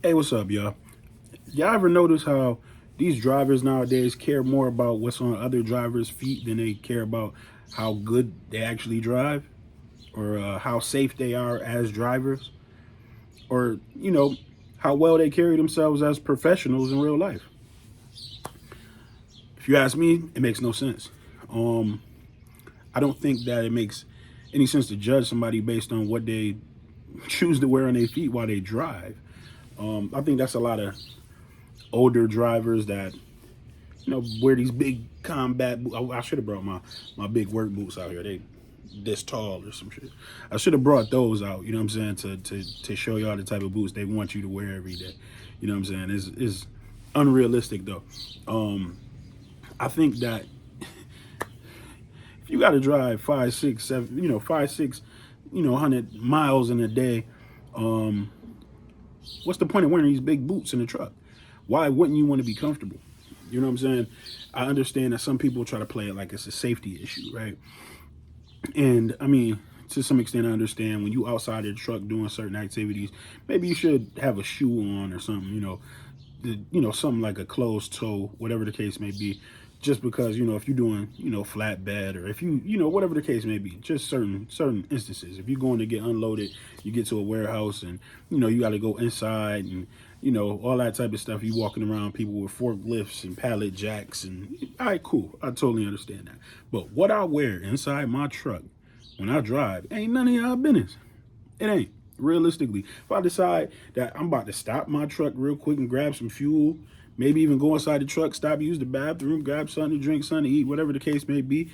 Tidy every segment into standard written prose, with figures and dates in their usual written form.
Hey, what's up, y'all? Y'all ever notice how these drivers nowadays care more about what's on other drivers' feet than they care about how good they actually drive or how safe they are as drivers or, how well they carry themselves as professionals in real life? If you ask me, it makes no sense. Um, I don't think that it makes any sense to judge somebody based on what they choose to wear on their feet while they drive. I think that's a lot of older drivers that wear these big combat boots. I should have brought my big work boots out here. They this tall or some shit. I should have brought those out. You know what I'm saying to show y'all the type of boots they want you to wear every day. You know what I'm saying? Is unrealistic though. I think that if you got to drive 5, 6, 7, 5, 6, 100 miles in a day, um, what's the point of wearing these big boots in the truck? Why wouldn't you want to be comfortable? You know what I'm saying? I understand that some people try to play it like it's a safety issue, right? And I mean, to some extent, I understand when you outside your truck doing certain activities, maybe you should have a shoe on or something, something like a closed toe, whatever the case may be. Just because if you're doing flatbed or if whatever the case may be, just certain instances. If you're going to get unloaded, you get to a warehouse and you got to go inside and all that type of stuff. You walking around people with forklifts and pallet jacks and all right, cool. I totally understand that. But what I wear inside my truck when I drive ain't none of y'all business. It ain't. Realistically, if I decide that I'm about to stop my truck real quick and grab some fuel, maybe even go inside the truck, stop, use the bathroom, grab something to drink, something to eat, whatever the case may be,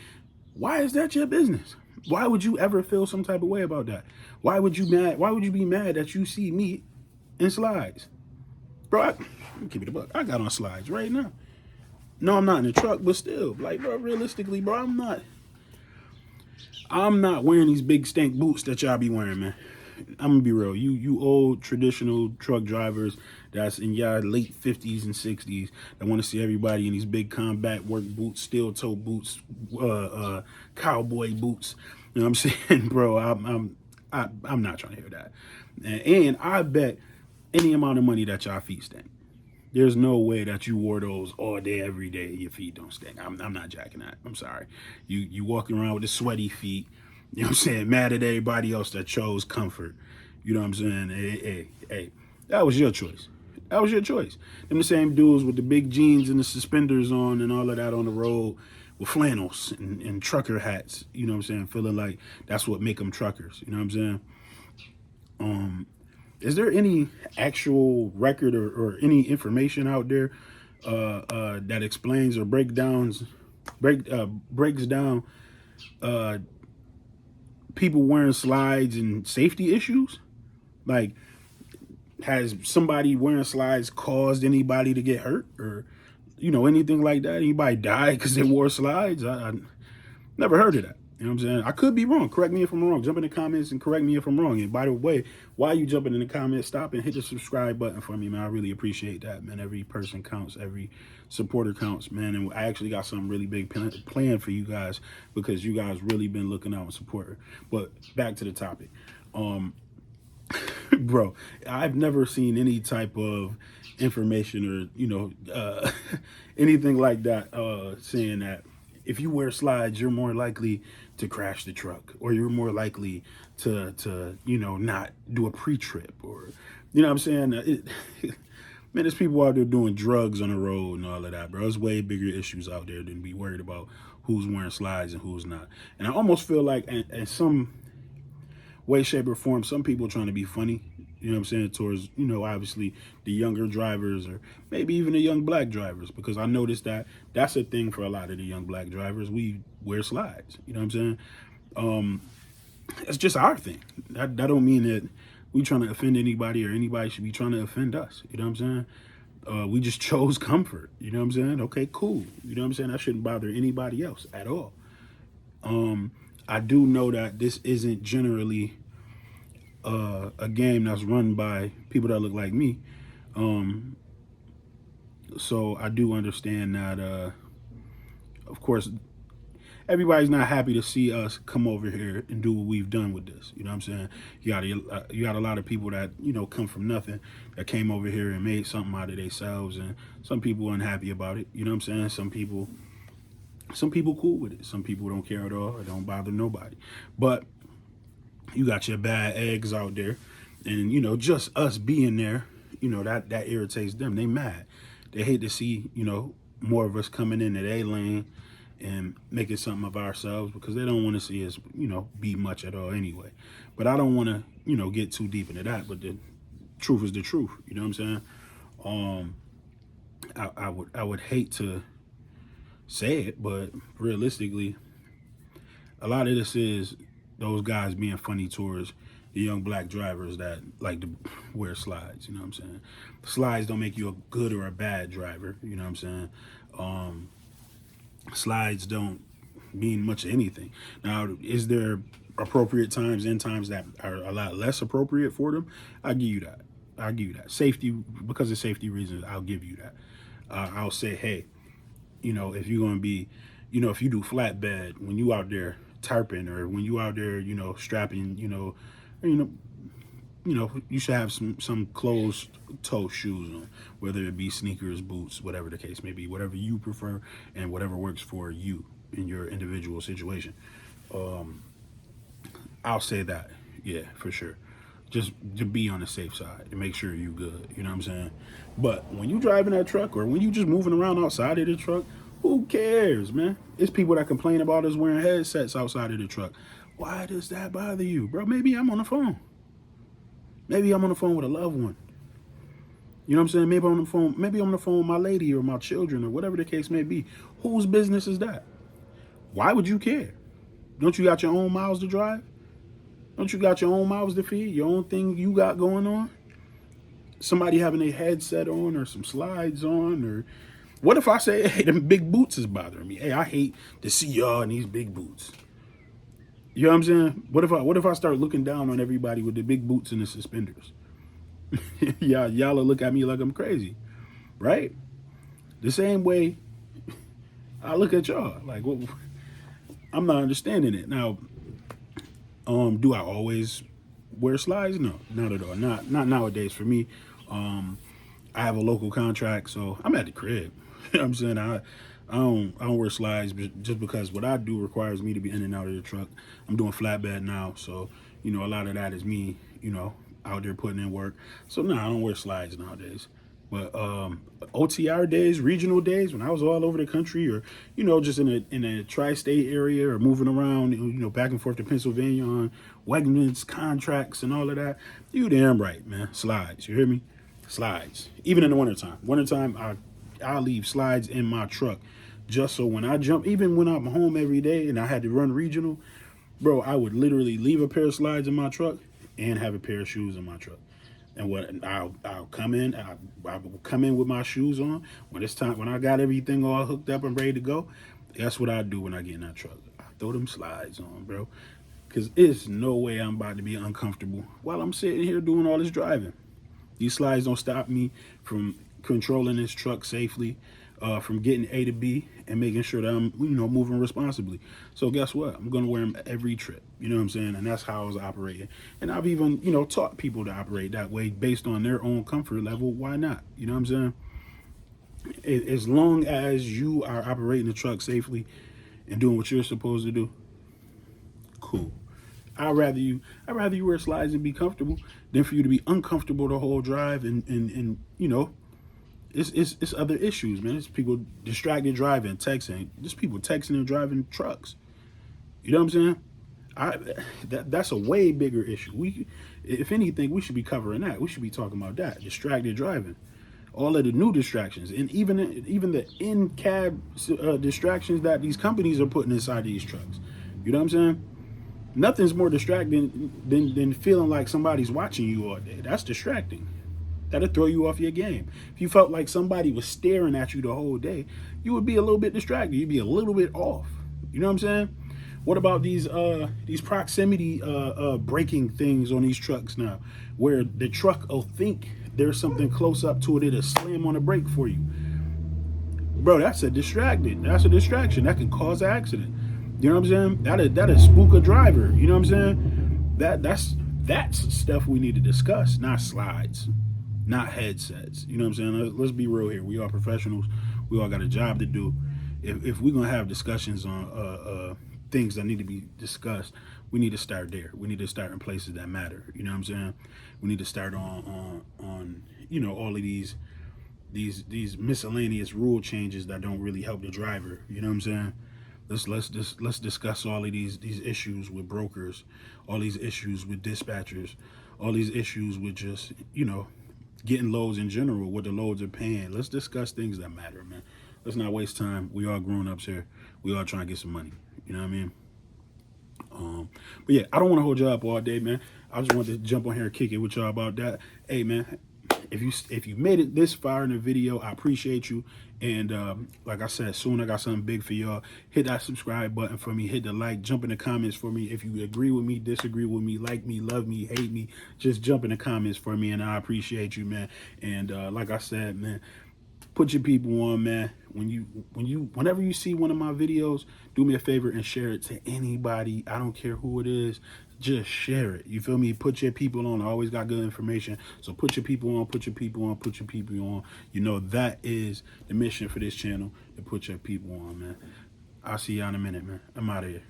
why is that your business? Why would you ever feel some type of way about that? Why would you mad? Why would you be mad that you see me in slides, bro? Let me keep it a buck. I got on slides right now. No, I'm not in the truck, but still, like, bro, realistically, bro, I'm not wearing these big stank boots that y'all be wearing, man. I'm gonna be real. You old traditional truck drivers that's in your late 50s and 60s that want to see everybody in these big combat work boots, steel toe boots, cowboy boots. You know what I'm saying, bro? I'm not trying to hear that. And I bet any amount of money that y'all feet stink. There's no way that you wore those all day, every day. Your feet don't stink. I'm not jacking that. I'm sorry. You walking around with the sweaty feet. You know what I'm saying? Mad at everybody else that chose comfort. You know what I'm saying? Hey. That was your choice. That was your choice. Them the same dudes with the big jeans and the suspenders on and all of that on the road with flannels and trucker hats. You know what I'm saying? Feeling like that's what make them truckers. You know what I'm saying? Is there any actual record or any information out there that explains or breaks down uh, people wearing slides and safety issues? Like, has somebody wearing slides caused anybody to get hurt or anything like that? Anybody died because they wore slides? I never heard of that. You know what I'm saying? I could be wrong. Correct me if I'm wrong. Jump in the comments and correct me if I'm wrong. And by the way, while you jumping in the comments, stop and hit the subscribe button for me, man. I really appreciate that, man. Every person counts. Every supporter counts, man. And I actually got something really big planned for you guys because you guys really been looking out and supporting. But back to the topic. Bro, I've never seen any type of information or anything like that saying that if you wear slides you're more likely to crash the truck or you're more likely to not do a pre-trip or what I'm saying. Man, there's people out there doing drugs on the road and all of that, bro. There's way bigger issues out there than be worried about who's wearing slides and who's not. And I almost feel like in some way, shape, or form, some people trying to be funny, you know what I'm saying, towards, obviously the younger drivers or maybe even the young black drivers, because I noticed that that's a thing for a lot of the young black drivers. We wear slides, you know what I'm saying? It's just our thing. That don't mean that we trying to offend anybody or anybody should be trying to offend us, you know what I'm saying? We just chose comfort, you know what I'm saying? Okay, cool. You know what I'm saying? That shouldn't bother anybody else at all. I do know that this isn't generally a game that's run by people that look like me. So I do understand that, of course, everybody's not happy to see us come over here and do what we've done with this. You know what I'm saying? You got a lot of people that come from nothing, that came over here and made something out of themselves, and some people unhappy about it. You know what I'm saying? Some people cool with it. Some people don't care at all. It don't bother nobody. But you got your bad eggs out there, and just us being there, that irritates them. They mad. They hate to see more of us coming into their lane and making something of ourselves, because they don't want to see us be much at all anyway. But I don't want to get too deep into that. But the truth is the truth. You know what I'm saying? I would hate to say it, but realistically, a lot of this is those guys being funny towards the young black drivers that like to wear slides. You know what I'm saying? Slides don't make you a good or a bad driver. You know what I'm saying? Slides don't mean much of anything. Now, is there appropriate times and times that are a lot less appropriate for them? I'll give you that. Safety, because of safety reasons, I'll give you that. I'll say, hey, if you're going to be, if you do flatbed, when you out there tarping, or when you out there, strapping, you should have some closed toe shoes on, whether it be sneakers, boots, whatever the case may be, whatever you prefer and whatever works for you in your individual situation. I'll say that, yeah, for sure. Just to be on the safe side and make sure you good. You know what I'm saying? But when you driving that truck, or when you just moving around outside of the truck, who cares, man? It's people that complain about us wearing headsets outside of the truck. Why does that bother you, bro? Maybe I'm on the phone. Maybe I'm on the phone with a loved one. You know what I'm saying? Maybe I'm on the phone with my lady or my children or whatever the case may be. Whose business is that? Why would you care? Don't you got your own miles to drive? Don't you got your own mouths to feed? Your own thing you got going on? Somebody having a headset on or some slides on, or what if I say, hey, them big boots is bothering me? Hey, I hate to see y'all in these big boots. You know what I'm saying? What if I start looking down on everybody with the big boots and the suspenders? Y'all will look at me like I'm crazy, right? The same way I look at y'all. Like, what? I'm not understanding it. Now, do I always wear slides? No, not at all. Not nowadays for me. I have a local contract, so I'm at the crib. You know what I'm saying? I don't wear slides just because what I do requires me to be in and out of the truck. I'm doing flatbed now, so a lot of that is me, out there putting in work. So no, I don't wear slides nowadays. But OTR days, regional days, when I was all over the country, or just in a tri-state area, or moving around, back and forth to Pennsylvania on Wegmans contracts and all of that, you damn right, man. Slides, you hear me? Slides. Even in the wintertime. I'll leave slides in my truck, just so when I jump, even when I'm home every day and I had to run regional, bro, I would literally leave a pair of slides in my truck and have a pair of shoes in my truck. And I'll come in, I will come in with my shoes on. When it's time, when I got everything all hooked up and ready to go, that's what I do when I get in that truck. I throw them slides on, bro. Because it's no way I'm about to be uncomfortable while I'm sitting here doing all this driving. These slides don't stop me from controlling this truck safely, from getting A to B and making sure that I'm, moving responsibly. So guess what? I'm going to wear them every trip. You know what I'm saying? And that's how I was operating. And I've even, taught people to operate that way based on their own comfort level. Why not? You know what I'm saying? As long as you are operating the truck safely and doing what you're supposed to do, cool. I'd rather you wear slides and be comfortable than for you to be uncomfortable the whole drive and it's other issues, man. It's people distracted driving, texting. There's people texting and driving trucks. You know what I'm saying? That's a way bigger issue. If anything, we should be covering that. We should be talking about that. Distracted driving. All of the new distractions, and even the in-cab distractions that these companies are putting inside these trucks. You know what I'm saying? Nothing's more distracting than feeling like somebody's watching you all day. That's distracting. That'll throw you off your game. If you felt like somebody was staring at you the whole day, you would be a little bit distracted. You'd be a little bit off. You know what I'm saying? What about these proximity braking things on these trucks now, where the truck will think there's something close up to it, it'll slam on the brake for you. Bro, that's a distraction. That can cause an accident. You know what I'm saying? That'll spook a driver. You know what I'm saying? That's stuff we need to discuss, not slides, not headsets. You know what I'm saying? Let's be real here. We are professionals. We all got a job to do. If we're gonna have discussions on things that need to be discussed, we need to start there. We need to start in places that matter. You know what I'm saying? We need to start on all of these miscellaneous rule changes that don't really help the driver. You know what I'm saying? Let's discuss all of these issues with brokers, all these issues with dispatchers, all these issues with just getting loads in general, what the loads are paying. Let's discuss things that matter, man. Let's not waste time. We all grown ups here. We all trying to get some money. You know what I mean? But yeah, I don't want to hold y'all up all day, man. I just wanted to jump on here and kick it with y'all about that. Hey, man, if you made it this far in the video, I appreciate you. And like I said, soon I got something big for y'all. Hit that subscribe button for me. Hit the like. Jump in the comments for me. If you agree with me, disagree with me, like me, love me, hate me, just jump in the comments for me, and I appreciate you, man. And like I said, man, put your people on, man. Whenever you see one of my videos, do me a favor and share it to anybody. I don't care who it is. Just share it. You feel me? Put your people on. I always got good information. So put your people on, put your people on, put your people on. You know, that is the mission for this channel, to put your people on, man. I'll see y'all in a minute, man. I'm out of here.